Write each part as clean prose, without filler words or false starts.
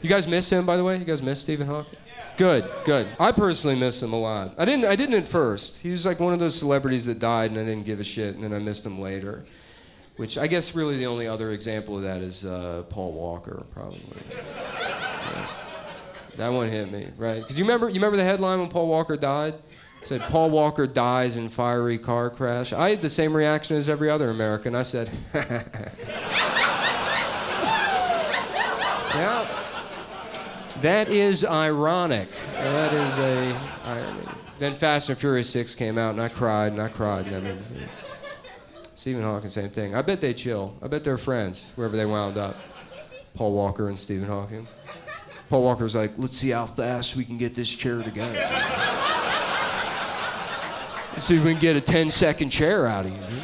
You guys miss him, by the way? You guys miss Stephen Hawking? Good, good. I personally miss him a lot. I didn't at first. He was like one of those celebrities that died and I didn't give a shit, and then I missed him later. Which I guess really the only other example of that is Paul Walker, probably. Yeah. That one hit me, right? Because you remember the headline when Paul Walker died? It said, Paul Walker dies in fiery car crash. I had the same reaction as every other American. I said, yeah. That is ironic. That is a irony. Then Fast and Furious 6 came out, and I cried. And Stephen Hawking, same thing. I bet they chill. I bet they're friends, wherever they wound up. Paul Walker and Stephen Hawking. Paul Walker's like, let's see how fast we can get this chair together. Let's see if we can get a 10-second chair out of you, dude.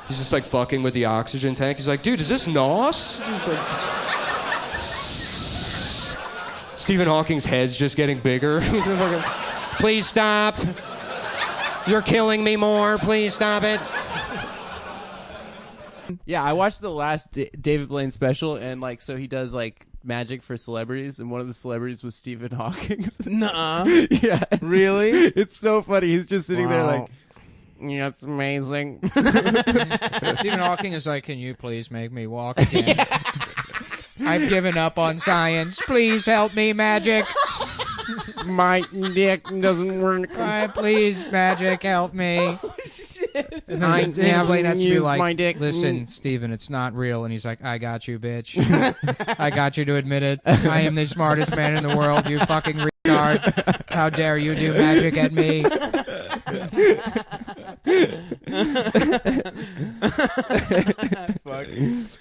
He's just like fucking with the oxygen tank. He's like, dude, is this NOS? Stephen Hawking's head's just getting bigger. Please stop. You're killing me more. Please stop it. Yeah, I watched the last David Blaine special, and like, so he does like magic for celebrities, and one of the celebrities was Stephen Hawking. Nuh-uh. Yeah. Really? It's so funny. He's just sitting there like, yeah, it's amazing. Stephen Hawking is like, can you please make me walk again? Yeah. I've given up on science. Please help me, magic. My dick doesn't work. Please, magic, help me. Oh, shit. And then Blaine has to be like, my dick. Listen, Stephen, it's not real. And he's like, I got you, bitch. I got you to admit it. I am the smartest man in the world, you fucking retard. How dare you do magic at me? Fuck.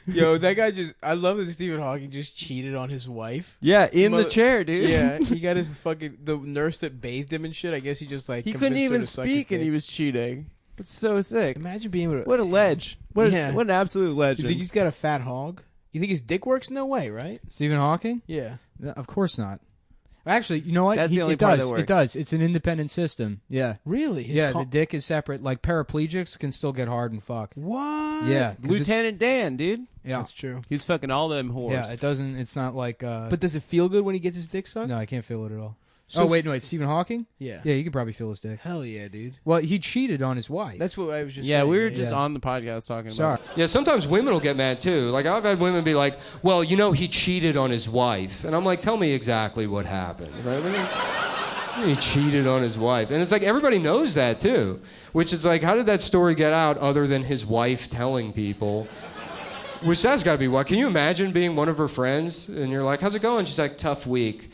Yo, that guy I love that Stephen Hawking just cheated on his wife. Yeah, in the chair, dude. Yeah, he got his the nurse that bathed him and shit. I guess he just like he couldn't even speak and he was cheating. It's so sick. Imagine being able to. What a ledge. What an absolute legend. You think he's got a fat hog? You think his dick works? No way, right? Stephen Hawking? Yeah. Of course not. Actually, you know what? That's the only part that works. It does. It's an independent system. Yeah. Really? The dick is separate. Like paraplegics can still get hard and fuck. What? Yeah. Lieutenant Dan, dude. Yeah. That's true. He's fucking all them whores. Yeah, it doesn't. It's not like. But does it feel good when he gets his dick sucked? No, I can't feel it at all. So oh, wait, Stephen Hawking? Yeah. Yeah, you could probably feel his dick. Hell yeah, dude. Well, he cheated on his wife. That's what I was just saying. Yeah, we were just on the podcast talking about it. Yeah, sometimes women will get mad too. Like, I've had women be like, well, you know, he cheated on his wife. And I'm like, tell me exactly what happened. Right? He cheated on his wife. And it's like, everybody knows that too. Which is like, how did that story get out other than his wife telling people? Which that's got to be what. Can you imagine being one of her friends? And you're like, how's it going? She's like, tough week.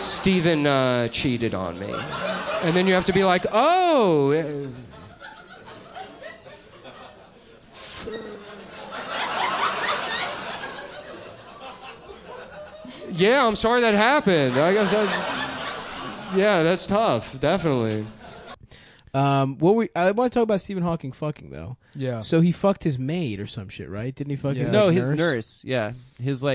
Stephen cheated on me. And then you have to be like, oh. Yeah, I'm sorry that happened. I guess that's tough, definitely. I want to talk about Stephen Hawking fucking though. Yeah. So he fucked his maid or some shit, right? Didn't he fuck his No, like, his nurse? nurse. Yeah.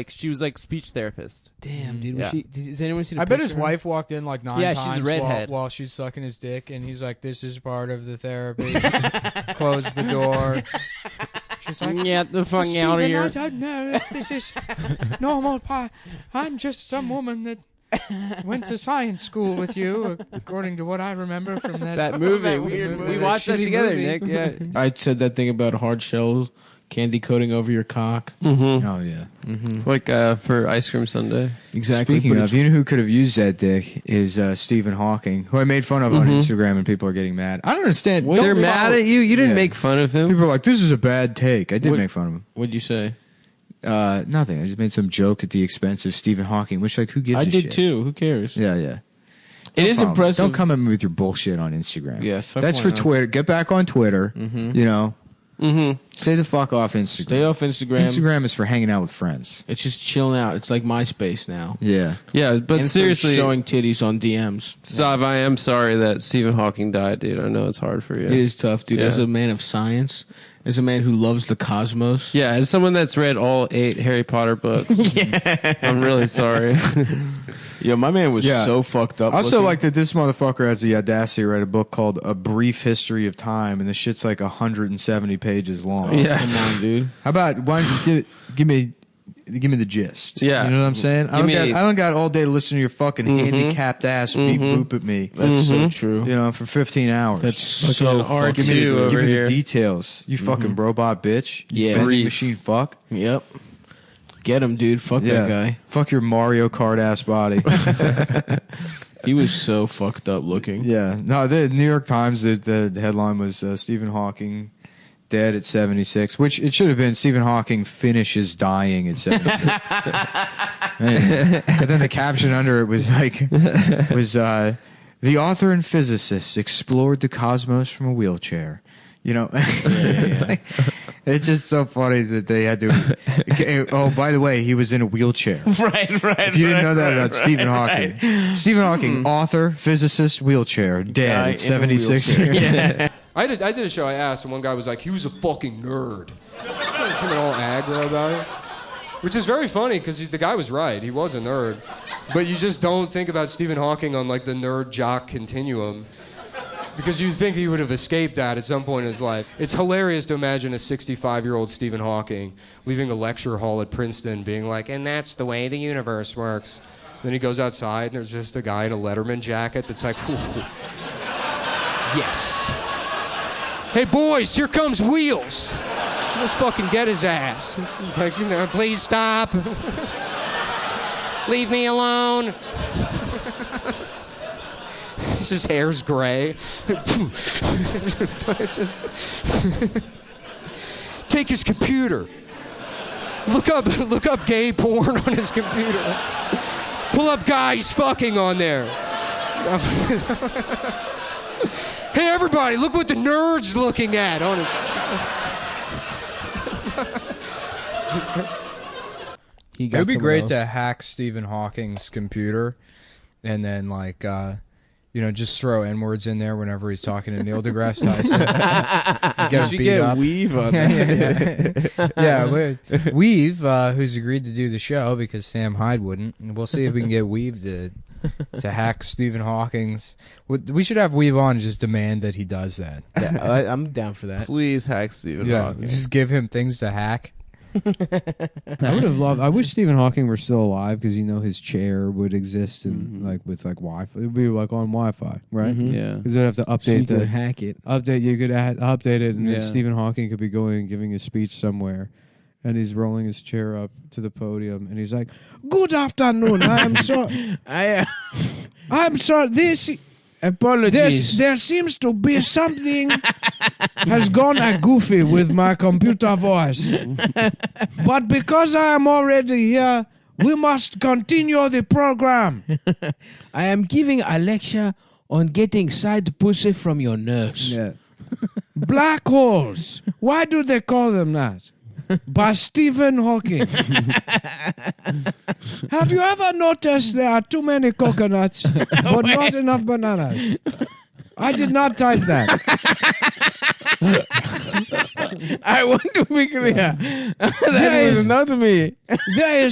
She was like speech therapist. Damn, dude. Yeah. Has anyone seen I bet his wife walked in like 9 times she's a redhead. while she's sucking his dick, and he's like, this is part of the therapy. Close the door. She's like, get the fuck out of here. I don't know if this is normal. I'm just some woman that went to science school with you, according to what I remember from that movie. That weird movie. We watched that together, movie. Nick. Yeah. I said that thing about hard shells, candy coating over your cock. Mm-hmm. Oh, yeah. Mm-hmm. Like for ice cream sundae. Exactly. Speaking of, you know who could have used that dick is Stephen Hawking, who I made fun of on Instagram, and people are getting mad. I don't understand. They're mad at you? You didn't make fun of him? People are like, this is a bad take. I did make fun of him. What'd you say? Nothing. I just made some joke at the expense of Stephen Hawking, which, like, who gives a shit? I did too. Who cares? Yeah, yeah. It is impressive. Don't come at me with your bullshit on Instagram. Yes, that's for Twitter. Get back on Twitter. You know. Stay the fuck off Instagram. Stay off Instagram. Instagram is for hanging out with friends. It's just chilling out. It's like MySpace now. Yeah. Yeah, but and seriously, showing titties on DMs. Sav, I am sorry that Stephen Hawking died, dude. I know it's hard for you. It is tough, dude. Yeah. As a man of science, as a man who loves the cosmos. Yeah, as someone that's read all 8 Harry Potter books. I'm really sorry. Yeah, my man was so fucked up. I also looking. like that this motherfucker has the audacity to write a book called A Brief History of Time, and the shit's like 170 pages long. Yeah. Come on, dude. How about, why don't you give me give me the gist. Yeah. You know what I'm saying? I don't got all day to listen to your fucking handicapped ass beep boop at me. That's so true. You know, for 15 hours. That's so fucking Give me over the here. details. You fucking robot bitch. You Yeah. vending machine fuck. Yep. Get him, dude. Fuck that guy. Fuck your Mario Kart ass body. He was so fucked up looking. Yeah. No, the New York Times, the headline was Stephen Hawking dead at 76, which it should have been Stephen Hawking finishes dying at 76. But then the caption under it was like, the author and physicist explored the cosmos from a wheelchair. You know, like, it's just so funny that they had to. Oh, by the way, he was in a wheelchair. Right. If you didn't know that about Stephen Hawking. Stephen Hawking, author, physicist, wheelchair, dead at 76 years. Yeah. I did a show, I asked, and one guy was like, he was a fucking nerd. Coming all aggro about it. Which is very funny, because the guy was right. He was a nerd. But you just don't think about Stephen Hawking on, like, the nerd-jock continuum. Because you'd think he would have escaped that at some point in his life. It's hilarious to imagine a 65-year-old Stephen Hawking leaving a lecture hall at Princeton being like, and that's the way the universe works. Then he goes outside, and there's just a guy in a Letterman jacket that's like, ooh, yes. Hey, boys, here comes Wheels. Let's fucking get his ass. He's like, please stop. Leave me alone. His hair's gray. Take his computer. Look up gay porn on his computer. Pull up guys fucking on there. Hey everybody, look what the nerd's looking at on it. It would be great to hack Stephen Hawking's computer and then just throw N-words in there whenever he's talking to Neil deGrasse Tyson. You should get Weave on that. Yeah, Weave, who's agreed to do the show because Sam Hyde wouldn't. And we'll see if we can get Weave to hack Stephen Hawking's. We should have Weave on and just demand that he does that. Yeah, I'm down for that. Please hack Stephen Hawking. Just give him things to hack. I would have loved. I wish Stephen Hawking were still alive because his chair would exist and with Wi-Fi. It would be like on Wi-Fi, right? Yeah. Because they'd have to update So you could hack it. You could update it, and Yeah. then Stephen Hawking could be giving a speech somewhere, and he's rolling his chair up to the podium, and he's like, "Good afternoon. I am so. I'm sorry. Apologies. There seems to be something has gone goofy with my computer voice. But because I am already here, we must continue the program. I am giving a lecture on getting side pussy from your nurse. Yeah. Black holes. Why do they call them that? By Stephen Hawking. Have you ever noticed there are too many coconuts, but not enough bananas? I did not type that. I want to be clear. That was not me. There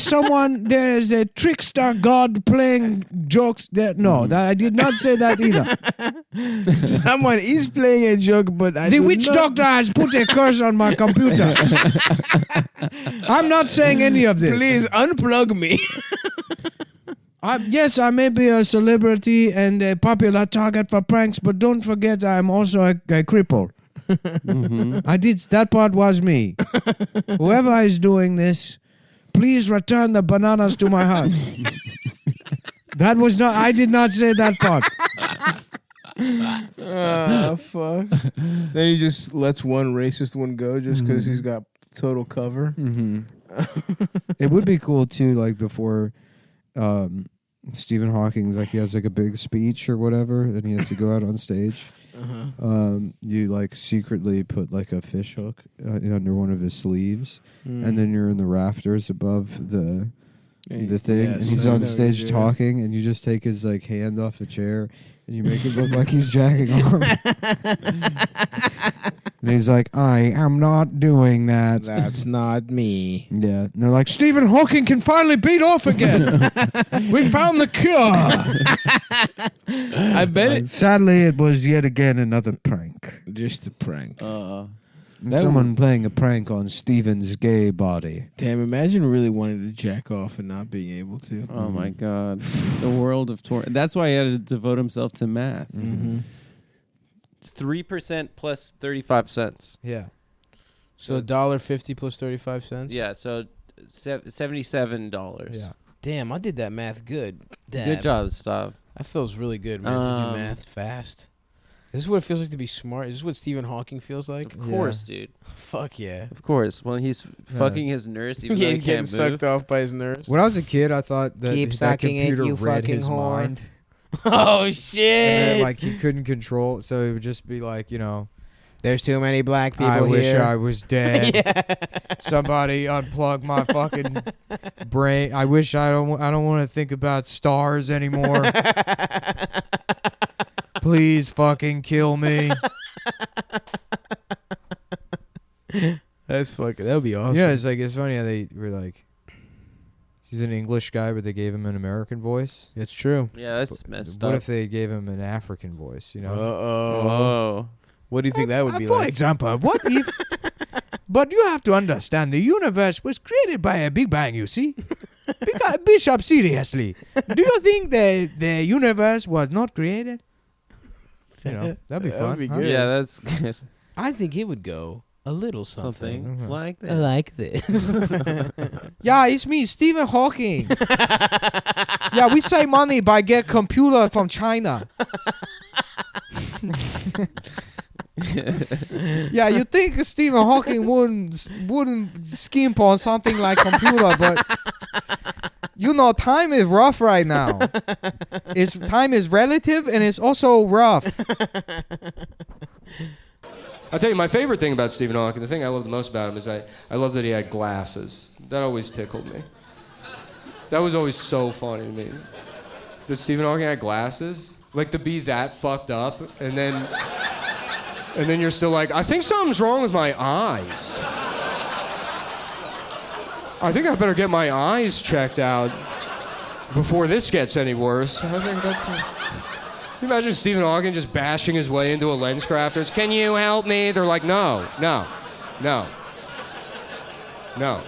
is a trickster god playing jokes there. No, that I did not say that either. Someone is playing a joke, but The witch doctor has put a curse on my computer. I'm not saying any of this. Please unplug me. Yes, I may be a celebrity and a popular target for pranks, but don't forget I'm also a cripple. I did. That part was me. Whoever is doing this, please return the bananas to my house. That was not. I did not say that part. Oh, fuck. Then he just lets one racist one go just because he's got total cover. It would be cool too, like before Stephen Hawking's he has a big speech or whatever, and he has to go out on stage. You secretly put a fish hook under one of his sleeves, and then you're in the rafters above the thing, and he's on stage talking, and you just take his hand off the chair, and you make it look like he's jacking off. And he's like, I am not doing that. That's not me. Yeah. And they're like, Stephen Hawking can finally beat off again. We found the cure. I bet it. Sadly, it was yet again another prank. Just a prank. Someone playing a prank on Steven's gay body. Damn, imagine really wanting to jack off and not being able to. Oh my God, the world of torment. That's why he had to devote himself to math. 3% plus 35 cents. Yeah. So $1.50 plus 35 cents. Yeah, so $77. Yeah. Damn, I did that math good. Damn. Good job, Stav. That feels really good, man. To do math fast. Is this what it feels like to be smart? Is this what Stephen Hawking feels like? Of course, dude. Fuck yeah. Of course. Well, he's fucking his nurse even though he He's getting can't move. sucked off by his nurse. When I was a kid, I thought that Keep that sucking it, computer you read fucking his whore. mind. Oh, And shit. then, like, he couldn't control it, so it would just be like, you know, There's too many black people I wish here. I was dead. Somebody unplug my fucking brain. I wish I don't want to think about stars anymore. Please fucking kill me. That's fucking. That would be awesome. Yeah, it's funny how they were like, he's an English guy, but they gave him an American voice. That's true. Yeah, that's messed What up. if they gave him an African voice? You know. Whoa. What do you think that would be For like? example, what if? But you have to understand, the universe was created by a Big Bang. You see, Bishop, seriously, do you think the universe was not created? You know, that'd be fun. That'd be huh? good. Yeah, that's good. I think it would go a little something, Mhm. like that. like this. Yeah, it's me, Stephen Hawking. Yeah, we save money by get computer from China. Yeah, you think Stephen Hawking wouldn't skimp on something like computer, but you know, time is rough right now. Time is relative and it's also rough. I'll tell you, my favorite thing about Stephen Hawking, the thing I love the most about him is I love that he had glasses. That always tickled me. That was always so funny to me. That Stephen Hawking had glasses? Like, to be that fucked up, and then you're still like, I think something's wrong with my eyes. I think I better get my eyes checked out before this gets any worse. I think that's... Can you imagine Stephen Hawking just bashing his way into a lens crafters? Can you help me? They're like, no.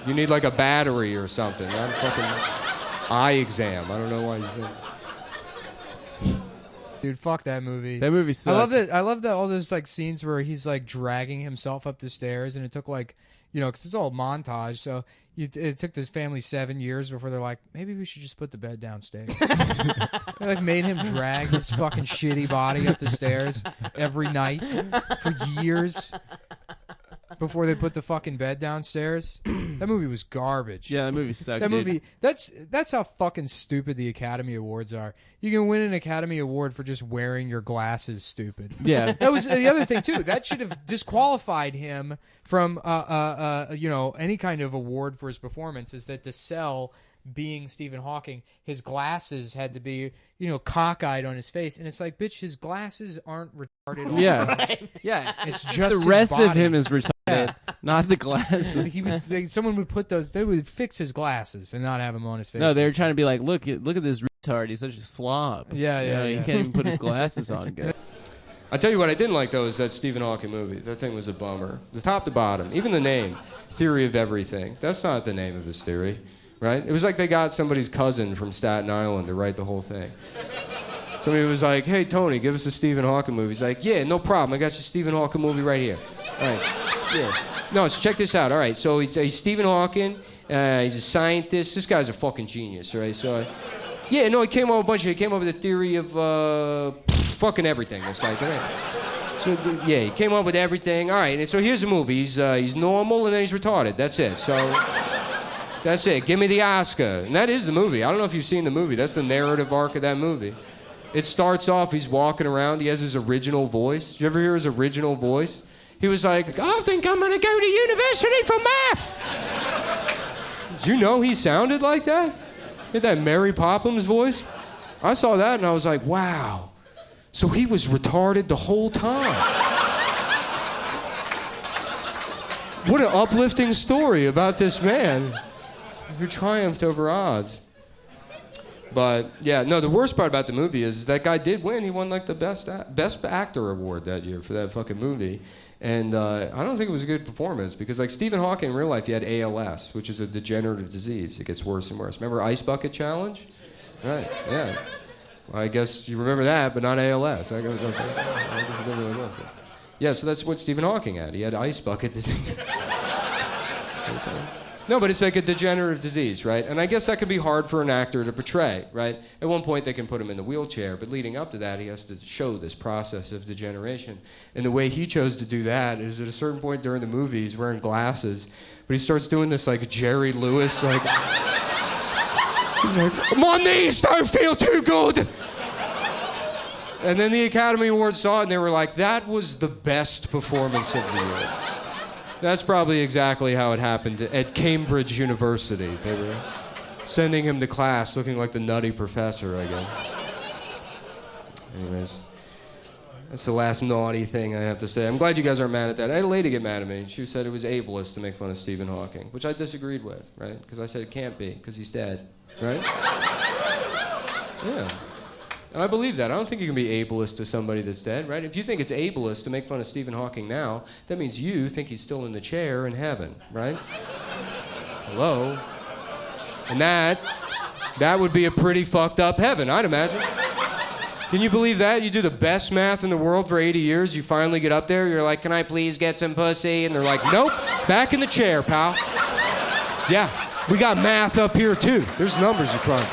You need like a battery or something. Not a fucking eye exam. I don't know why you think. Dude, fuck that movie. That movie sucks. I love that all those like scenes where he's like dragging himself up the stairs, and it took like, you know, because it's all montage. So it took this family 7 years before they're like, maybe we should just put the bed downstairs. They like made him drag his fucking shitty body up the stairs every night for years before they put the fucking bed downstairs. That movie was garbage. Yeah, that movie sucked. That dude. movie, that's how fucking stupid the Academy Awards are. You can win an Academy Award for just wearing your glasses stupid. Yeah. That was the other thing too. That should have disqualified him from you know, any kind of award for his performance, is that to sell being Stephen Hawking, his glasses had to be, you know, cockeyed on his face, and it's like, bitch, his glasses aren't retarded. Also. Yeah. Yeah. It's Just just the his rest of body. him is retarded, not the glasses. Someone would put those. They would fix his glasses and not have them on his face. No, they were trying to be like, look at this retard. He's such a slob. Yeah, You know, he yeah. can't even put his glasses on good. I tell you what I didn't like, though, is that Stephen Hawking movie. That thing was a bummer. The top to bottom. Even the name, Theory of Everything. That's not the name of his theory, right? It was like they got somebody's cousin from Staten Island to write the whole thing. Somebody was like, hey, Tony, give us a Stephen Hawking movie. He's like, yeah, no problem. I got your Stephen Hawking movie right here. All right. Yeah. No, so check this out. All right, so he's Stephen Hawking. He's a scientist. This guy's a fucking genius, right? So, yeah, no, he came up with the theory of fucking everything, this guy. So, yeah, he came up with everything. All right, and so here's the movie. He's normal, and then he's retarded. That's it. So, that's it. Give me the Oscar. And that is the movie. I don't know if you've seen the movie. That's the narrative arc of that movie. It starts off, he's walking around. He has his original voice. Did you ever hear his original voice? He was like, I think I'm going to go to university for math. Did you know he sounded like that? He had that Mary Poppins voice. I saw that, and I was like, wow. So he was retarded the whole time. What an uplifting story about this man who triumphed over odds. But, yeah, no, the worst part about the movie is that guy did win. He won, like, the best actor award that year for that fucking movie. And I don't think it was a good performance because, like, Stephen Hawking in real life, he had ALS, which is a degenerative disease. It gets worse and worse. Remember Ice Bucket Challenge? Right, yeah. Well, I guess you remember that, but not ALS. I guess it didn't really work. Yeah, so that's what Stephen Hawking had. He had Ice Bucket disease. No, but it's like a degenerative disease, right? And I guess that can be hard for an actor to portray, right? At one point, they can put him in the wheelchair, but leading up to that, he has to show this process of degeneration. And the way he chose to do that is at a certain point during the movie, he's wearing glasses, but he starts doing this, like, Jerry Lewis, like... He's like, my knees don't feel too good! And then the Academy Awards saw it, and they were like, that was the best performance of the year. That's probably exactly how it happened at Cambridge University. They were sending him to class looking like the nutty professor, I guess. Anyways, that's the last naughty thing I have to say. I'm glad you guys aren't mad at that. I had a lady get mad at me. She said it was ableist to make fun of Stephen Hawking, which I disagreed with, right? Because I said it can't be, because he's dead, right? Yeah. And I believe that. I don't think you can be ableist to somebody that's dead, right? If you think it's ableist to make fun of Stephen Hawking now, that means you think he's still in the chair in heaven, right? Hello? And that would be a pretty fucked up heaven, I'd imagine. Can you believe that? You do the best math in the world for 80 years, you finally get up there, you're like, can I please get some pussy? And they're like, nope, back in the chair, pal. Yeah, we got math up here too. There's numbers you crunch.